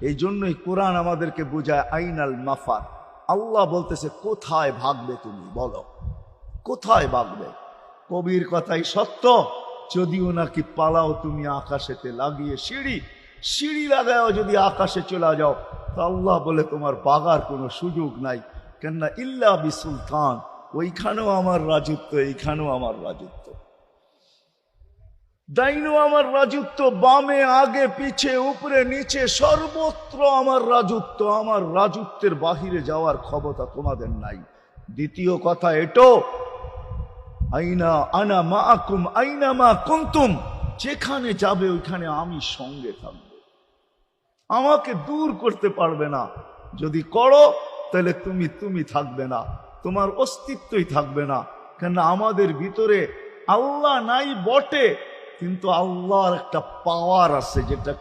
এই জন্যই কোরআন আমাদেরকে বোঝায় আইনাল মাফার। আল্লাহ বলতেছে কোথায় ভাগবে তুমি বলো, কোথায় ভাগবে? কবির কথাই সত্য, যদিও নাকি পালাও তুমি আকাশেতে লাগিয়ে সিঁড়ি লাগাও যদি আকাশে চলে যাও, তা আল্লাহ বলে তোমার বাগার কোনো সুযোগ নাই। কেননা ইল্লা বিসুলতান, ওইখানেও আমার রাজত্ব, এইখানেও আমার রাজত্ব, ডাইনো আমার রাজত্ব, বামে আগে পিছে উপরে নিচে সর্বত্র আমার রাজত্ব। আমার রাজত্বের বাহিরে যাওয়ার ক্ষমতা তোমাদের নাই। দ্বিতীয় কথা এটো, আইনা আনা মাআকুম আইনা মা কুনতুম, যেখানে যাবে ওইখানে আমি সঙ্গে থাকবো, আমাকে দূর করতে পারবে না। যদি করো তাহলে তুমি থাকবে না, তোমার অস্তিত্বই থাকবে না। কেন আমাদের ভিতরে আল্লাহ নাই বটে, কিন্তু আল্লাহর একটা পাওয়ার আছে যেটা